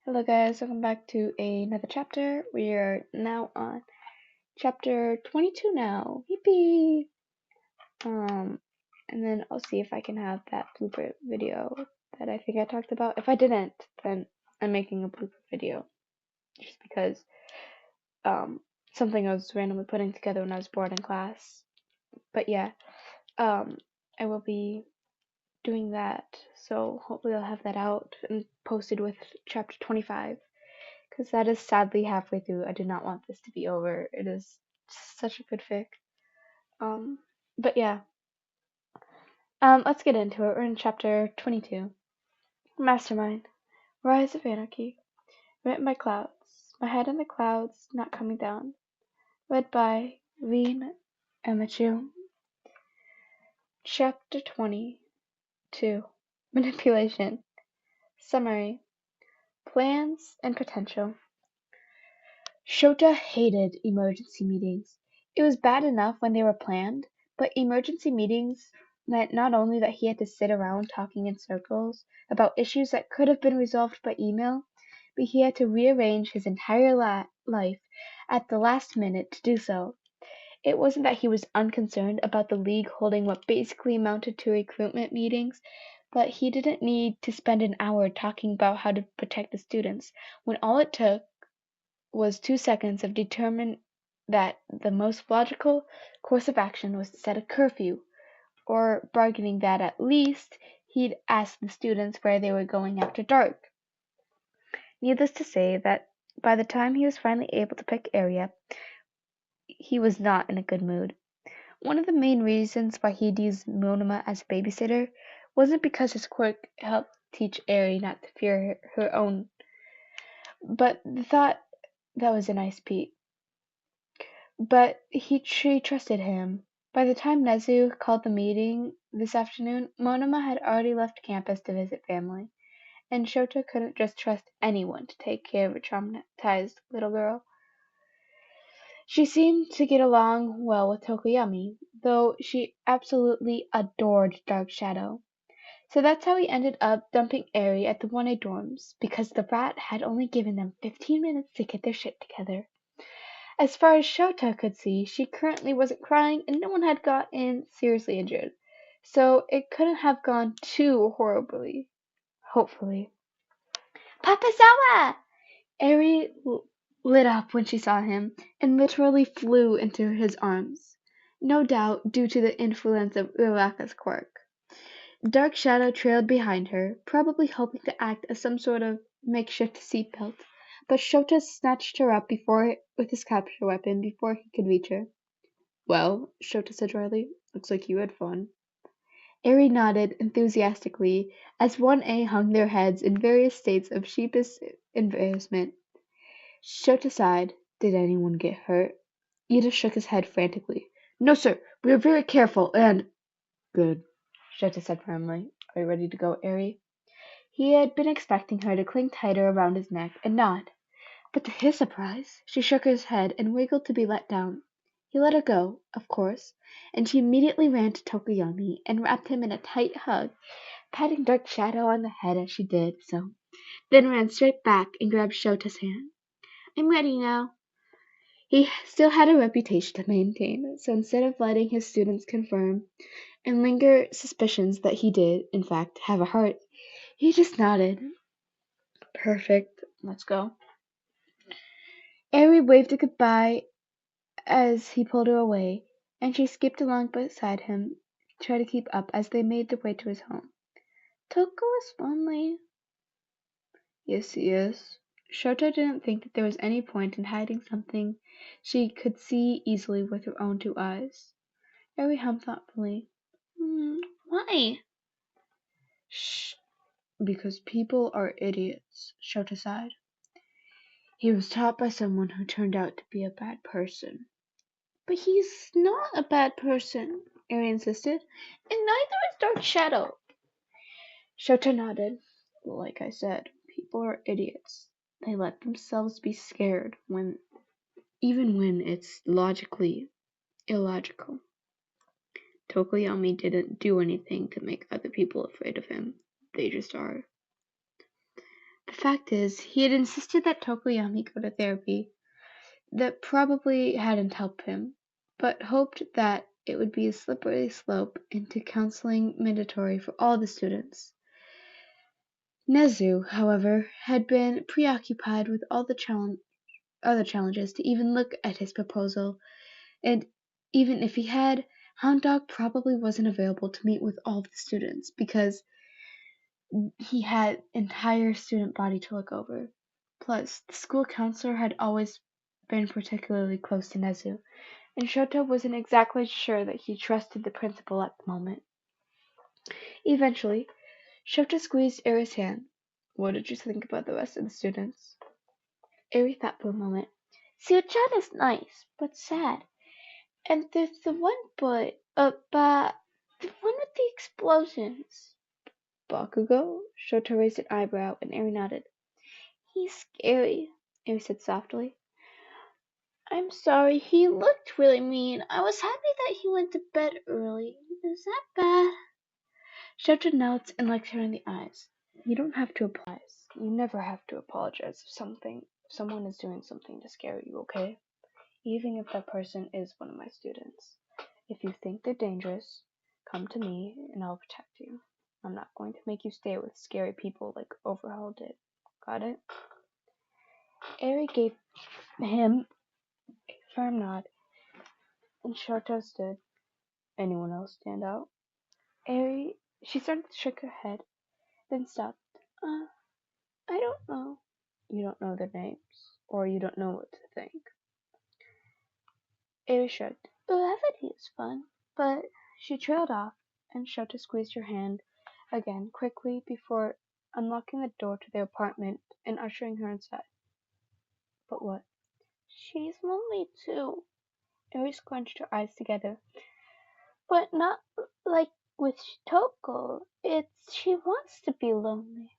Hello guys, welcome back to another chapter. We are now on chapter 22 now. Yippee! And then I'll see if I can have that blooper video that I think I talked about. If I didn't, then I'm making a blooper video. Just because, something I was randomly putting together when I was bored in class. But yeah, I will be doing that. So hopefully I'll have that out and posted with chapter 25. Because that is sadly halfway through. I do not want this to be over. It is such a good fic. But yeah. Let's get into it. We're in chapter 22. Mastermind Rise of Anarchy. Written by Clouds. My head in the clouds, not coming down. Read by MHA. Chapter 22. Manipulation. Summary. Plans and potential. Shota hated emergency meetings. It was bad enough when they were planned, but emergency meetings meant not only that he had to sit around talking in circles about issues that could have been resolved by email, but he had to rearrange his entire life at the last minute to do so. It wasn't that he was unconcerned about the league holding what basically amounted to recruitment meetings, but he didn't need to spend an hour talking about how to protect the students, when all it took was 2 seconds of determine that the most logical course of action was to set a curfew, or bargaining that at least he'd ask the students where they were going after dark. Needless to say that by the time he was finally able to pick area, he was not in a good mood. One of the main reasons why he'd used Monoma as a babysitter wasn't because his quirk helped teach Eri not to fear her own, but the thought that was a nice peek. But she trusted him. By the time Nezu called the meeting this afternoon, Monoma had already left campus to visit family, and Shota couldn't just trust anyone to take care of a traumatized little girl. She seemed to get along well with Tokoyami, though she absolutely adored Dark Shadow. So that's how he ended up dumping Eri at the 1A dorms, because the rat had only given them 15 minutes to get their shit together. As far as Shota could see, she currently wasn't crying and no one had gotten seriously injured, so it couldn't have gone too horribly. Hopefully. Papazawa! Eri lit up when she saw him and literally flew into his arms, no doubt due to the influence of Uraka's quirk. Dark Shadow trailed behind her, probably hoping to act as some sort of makeshift seatbelt, but Shota snatched her up with his capture weapon before he could reach her. "Well," Shota said dryly, "looks like you had fun." Eri nodded enthusiastically as 1A hung their heads in various states of sheepish embarrassment. Shota sighed. "Did anyone get hurt?" Ida shook his head frantically. "No, sir. We were very careful and—" "Good," Shota said firmly. "Are you ready to go, Eri?" He had been expecting her to cling tighter around his neck and nod, but to his surprise, she shook his head and wiggled to be let down. He let her go, of course, and she immediately ran to Tokoyami and wrapped him in a tight hug, patting Dark Shadow on the head as she did so, then ran straight back and grabbed Shota's hand. "I'm ready now." He still had a reputation to maintain, so instead of letting his students confirm and linger suspicions that he did, in fact, have a heart, he just nodded. "Perfect. Let's go." Eri waved a goodbye as he pulled her away, and she skipped along beside him to try to keep up as they made their way to his home. "Toko is friendly." "Yes, he is." Shota didn't think that there was any point in hiding something she could see easily with her own 2 eyes. Eri hummed thoughtfully. Why?" "Shh. Because people are idiots," Shota sighed. "He was taught by someone who turned out to be a bad person." "But he's not a bad person," Eri insisted, "and neither is Dark Shadow." Shota nodded. "Like I said, people are idiots. They let themselves be scared even when it's logically illogical. Tokoyami didn't do anything to make other people afraid of him. They just are." The fact is, he had insisted that Tokoyami go to therapy. That probably hadn't helped him, but hoped that it would be a slippery slope into counseling mandatory for all the students. Nezu, however, had been preoccupied with all the other challenges to even look at his proposal, and even if he had, Hound Dog probably wasn't available to meet with all the students because he had entire student body to look over. Plus, the school counselor had always been particularly close to Nezu, and Shota wasn't exactly sure that he trusted the principal at the moment. Eventually, Shota squeezed Eri's hand. What did you think about the rest of the students? Eri thought for a moment. Suchan is nice, but sad. And there's the one boy, but the one with the explosions. Bakugo? Shota raised an eyebrow, and Eri nodded. He's scary, Eri said softly. I'm sorry, he looked really mean. I was happy that he went to bed early. Is that bad? Shota nods and looked her in the eyes. You don't have to apologize. You never have to apologize if someone is doing something to scare you, okay? Even if that person is one of my students. If you think they're dangerous, come to me and I'll protect you. I'm not going to make you stay with scary people like Overhaul did. Got it? Eri gave him a firm nod, and Shota stood. Anyone else stand out? She started to shake her head, then stopped. I don't know. You don't know their names, or you don't know what to think. Eri shrugged. Levity is fun, but she trailed off, and Shota squeezed her hand again quickly before unlocking the door to their apartment and ushering her inside. But what? She's lonely too. Eri scrunched her eyes together. But not like with Toko. She wants to be lonely.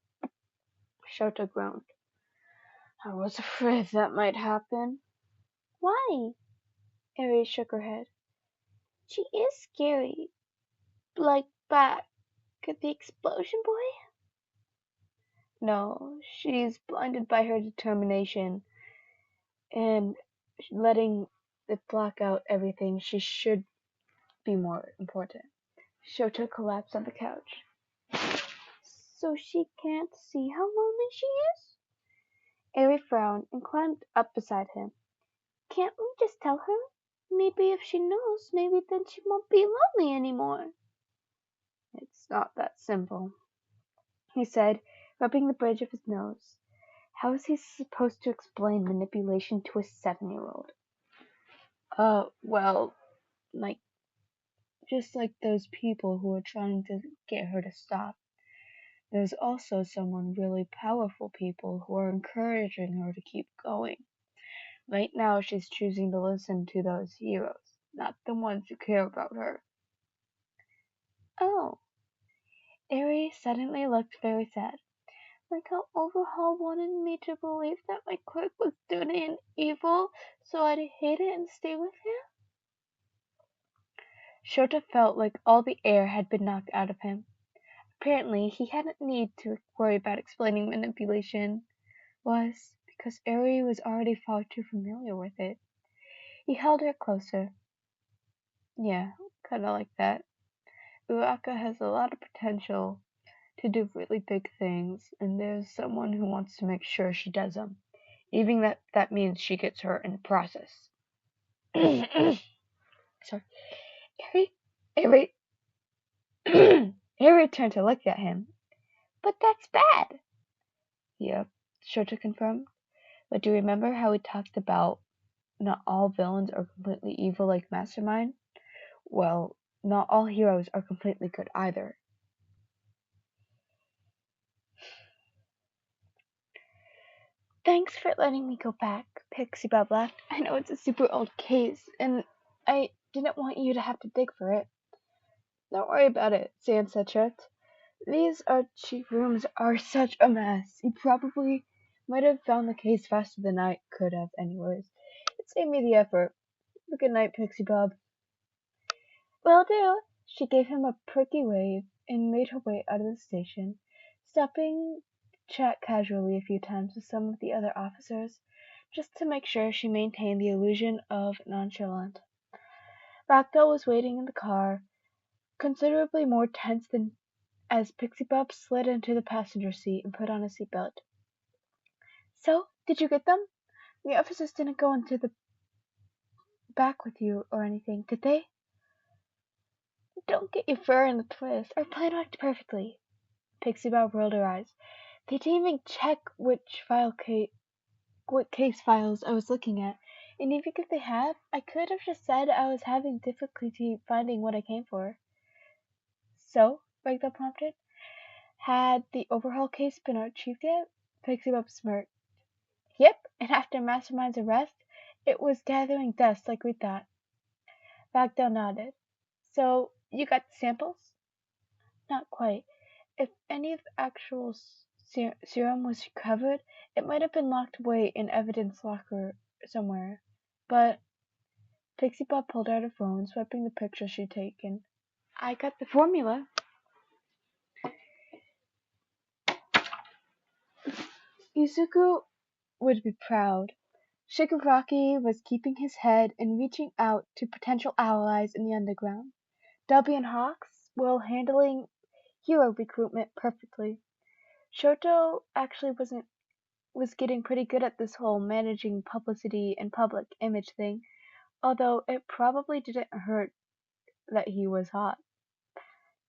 Shota groaned. I was afraid that might happen. Why? Eri shook her head. She is scary. Like back at the explosion boy? No, she's blinded by her determination and letting it block out everything she should be more important. Shota collapsed on the couch. So she can't see how lonely she is? Eri frowned and climbed up beside him. Can't we just tell her? Maybe if she knows, maybe then she won't be lonely anymore. It's not that simple, he said, rubbing the bridge of his nose. How is he supposed to explain manipulation to a 7-year-old? Well, like, just like those people who are trying to get her to stop. There's also someone really powerful people who are encouraging her to keep going. Right now she's choosing to listen to those heroes, not the ones who care about her. Oh. Eri suddenly looked very sad. Like how Overhaul wanted me to believe that my clerk was dirty and evil, so I'd hate it and stay with him? Shota felt like all the air had been knocked out of him. Apparently, he hadn't need to worry about explaining manipulation because Eri was already far too familiar with it. He held her closer. Yeah, kinda like that. Uraka has a lot of potential to do really big things, and there's someone who wants to make sure she does them, even that means she gets hurt in the process. Sorry. Eri Harry turned to look at him. But that's bad. Yep, Shota confirmed. But do you remember how we talked about not all villains are completely evil like Mastermind? Well, not all heroes are completely good either. Thanks for letting me go back, Pixie Bob laughed. I know it's a super old case, and I didn't want you to have to dig for it. Don't worry about it, San said tripped. These archie rooms are such a mess. You probably might have found the case faster than I could have anyways. It saved me the effort. Good night, Pixie Bob. Will do. She gave him a perky wave and made her way out of the station, stopping chat casually a few times with some of the other officers, just to make sure she maintained the illusion of nonchalant. Ragdoll was waiting in the car, considerably more tense than as Pixie Bob slid into the passenger seat and put on a seatbelt. So, did you get them? The officers didn't go into the back with you or anything, did they? Don't get your fur in a twist. Our plan worked perfectly. Pixie Bob rolled her eyes. They didn't even check what case files I was looking at, and even if they had, I could have just said I was having difficulty finding what I came for. So, Ragdoll prompted, had the overhaul case been archived yet? Pixie Bob smirked. Yep, and after Mastermind's arrest, it was gathering dust like we thought. Ragdoll nodded. So, you got the samples? Not quite. If any of the actual serum was recovered, it might have been locked away in evidence locker somewhere. But Pixie Bob pulled out her phone, swiping the picture she'd taken. I got the formula. Yuzuku would be proud. Shigaraki was keeping his head and reaching out to potential allies in the underground. Dubby and Hawks were handling hero recruitment perfectly. Shoto actually was getting pretty good at this whole managing publicity and public image thing, although it probably didn't hurt that he was hot.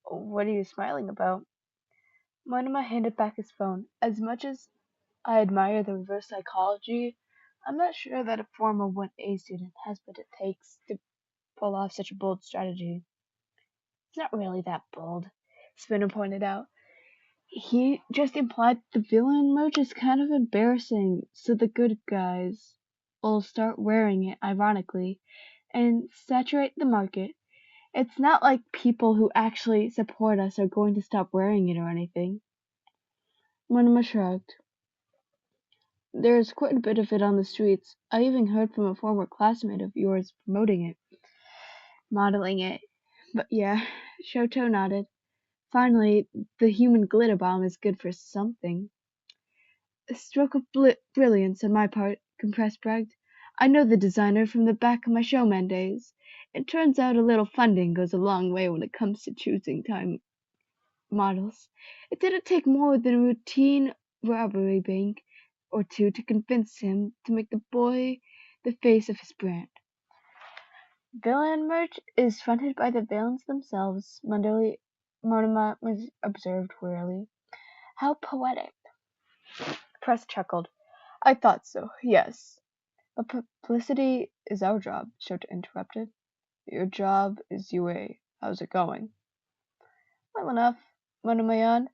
What are you smiling about? Monoma handed back his phone. As much as I admire the reverse psychology, I'm not sure that a former 1A student has what it takes to pull off such a bold strategy. It's not really that bold, Spinner pointed out. He just implied the villain merch is kind of embarrassing, so the good guys will start wearing it ironically and saturate the market. It's not like people who actually support us are going to stop wearing it or anything. Monoma shrugged. There's quite a bit of it on the streets. I even heard from a former classmate of yours promoting it, modeling it. But yeah, Shoto nodded. Finally, the human glitter bomb is good for something. A stroke of brilliance on my part, Compressed bragged. I know the designer from the back of my showman days. It turns out a little funding goes a long way when it comes to choosing time models. It didn't take more than a routine robbery bank or two to convince him to make the boy the face of his brand. Villain merch is funded by the villains themselves, Monoma observed wearily. How poetic. Press chuckled. I thought so, yes. But publicity is our job, Shota interrupted. Your job is UA. How's it going? Well enough, Monomayan.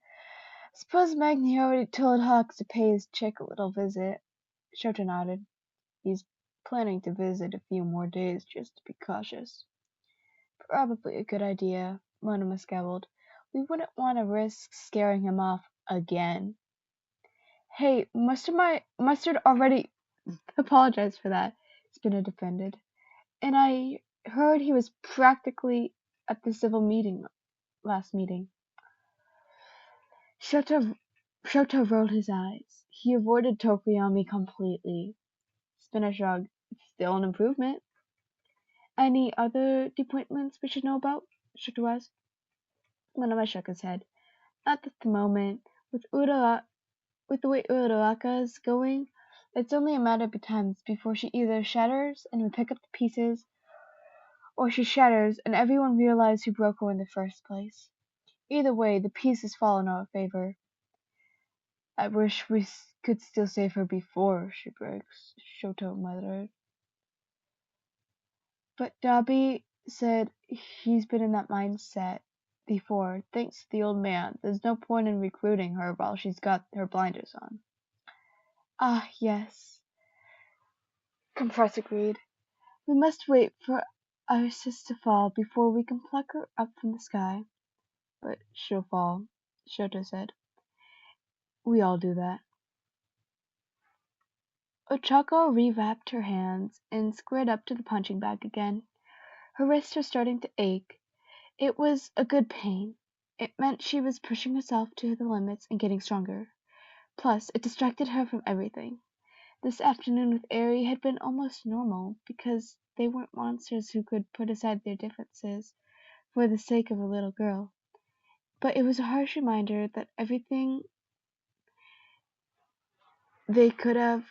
Suppose Magni already told Hawks to pay his chick a little visit. Shota nodded. He's planning to visit a few more days just to be cautious. Probably a good idea, Monoma scowled. We wouldn't want to risk scaring him off again. Hey, Mustard already apologized for that, Spinner defended. And I heard he was practically at the civil meeting last meeting. Shoto rolled his eyes. He avoided Tokoyami completely. Spinner shrugged. It's still an improvement. Any other appointments we should know about? Shoto asked. Monoma shook his head. Not at the moment. With the way Uraraka's going, it's only a matter of time before she either shatters and we pick up the pieces, or she shatters and everyone realizes who broke her in the first place. Either way, the pieces fall in our favor. I wish we could still save her before she breaks, Shoto muttered. But Dabi said he's been in that mindset before. Thanks to the old man, there's no point in recruiting her while she's got her blinders on. Ah, yes, Compress agreed. We must wait for Isis to fall before we can pluck her up from the sky. But she'll fall, Shoto said. We all do that. Ochako rewrapped her hands and squared up to the punching bag again. Her wrists were starting to ache. It was a good pain. It meant she was pushing herself to the limits and getting stronger. Plus, it distracted her from everything. This afternoon with Aerie had been almost normal, because they weren't monsters who could put aside their differences for the sake of a little girl. But it was a harsh reminder that everything they could have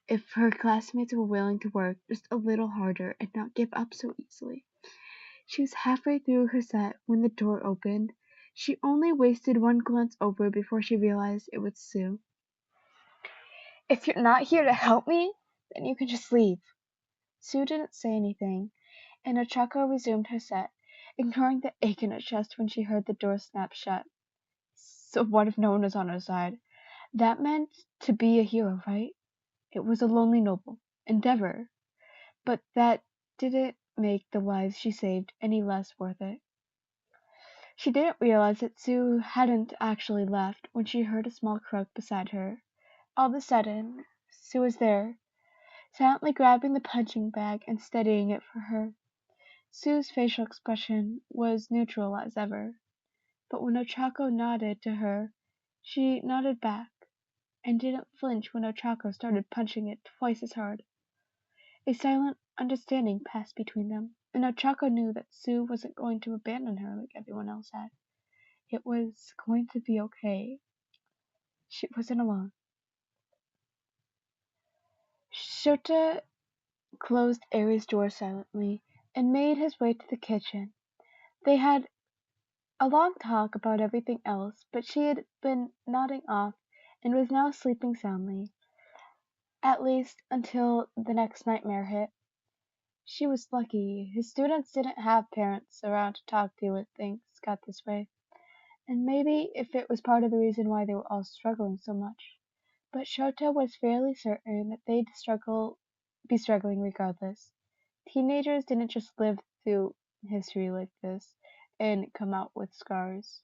if her classmates were willing to work just a little harder and not give up so easily. She was halfway through her set when the door opened. She only wasted one glance over before she realized it was Sue. "If you're not here to help me, then you can just leave." Sue didn't say anything, and Ochako resumed her set, ignoring the ache in her chest when she heard the door snap shut. So what if no one was on her side? That meant to be a hero, right? It was a lonely noble endeavor, but that didn't make the lives she saved any less worth it. She didn't realize that Sue hadn't actually left when she heard a small croak beside her. All of a sudden, Sue was there, silently grabbing the punching bag and steadying it for her. Sue's facial expression was neutral as ever, but when Ochako nodded to her, she nodded back, and didn't flinch when Ochako started punching it twice as hard. A silent understanding passed between them, and Ochako knew that Sue wasn't going to abandon her like everyone else had. It was going to be okay. She wasn't alone. Shota closed Aerie's door silently and made his way to the kitchen. They had a long talk about everything else, but she had been nodding off and was now sleeping soundly, at least until the next nightmare hit. She was lucky. His students didn't have parents around to talk to when things got this way, and maybe if it was part of the reason why they were all struggling so much. But Shota was fairly certain that they'd be struggling regardless. Teenagers didn't just live through history like this and come out with scars.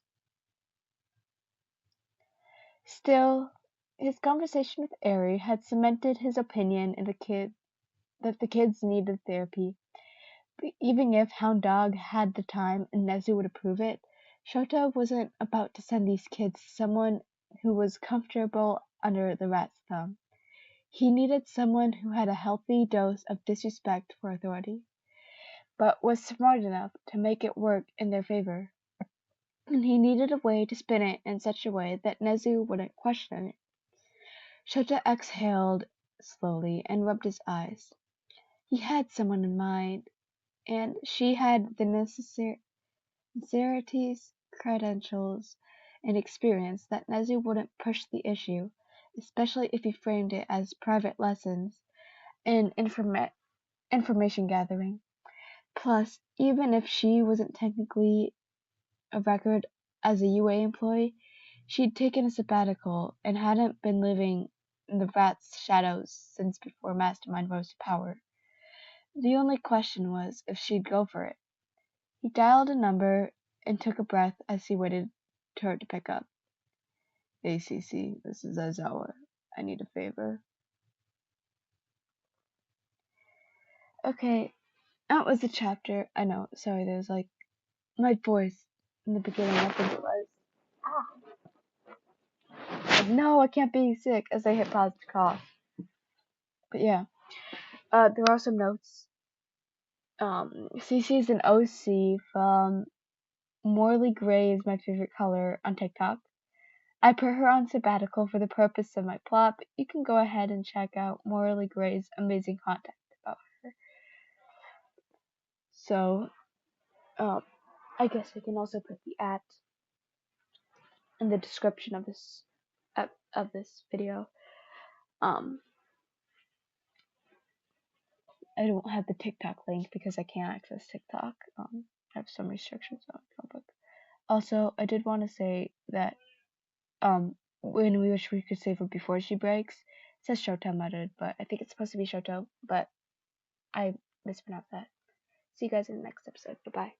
Still, his conversation with Aerie had cemented his opinion that the kids needed therapy. But even if Hound Dog had the time and Nezu would approve it, Shota wasn't about to send these kids to someone who was comfortable under the rat's thumb. He needed someone who had a healthy dose of disrespect for authority, but was smart enough to make it work in their favor. And he needed a way to spin it in such a way that Nezu wouldn't question it. Shota exhaled slowly and rubbed his eyes. He had someone in mind, and she had the necessities, credentials, and experience that Nezu wouldn't push the issue, especially if he framed it as private lessons and information gathering. Plus, even if she wasn't technically a record as a UA employee, she'd taken a sabbatical and hadn't been living in the rat's shadows since before Mastermind rose to power. The only question was if she'd go for it. He dialed a number and took a breath as he waited for her to pick up. "Hey Cece, this is Aizawa. I need a favor." Okay, that was the chapter. I know, sorry, there was like my voice in the beginning, I think it was. No, I can't be sick, as I hit pause to cough. But yeah, there are some notes. CC is an OC from Morley Gray is my favorite color on TikTok. I put her on sabbatical for the purpose of my plot, but you can go ahead and check out Morley Gray's amazing content about her. So, I guess I can also put the @ in the description of this video. I don't have the TikTok link because I can't access TikTok. I have some restrictions on Chromebook. Also, I did want to say that when we wish we could save her before she breaks, it says Showtime muttered, but I think it's supposed to be Shoto, but I mispronounced that. See you guys in the next episode. Bye bye.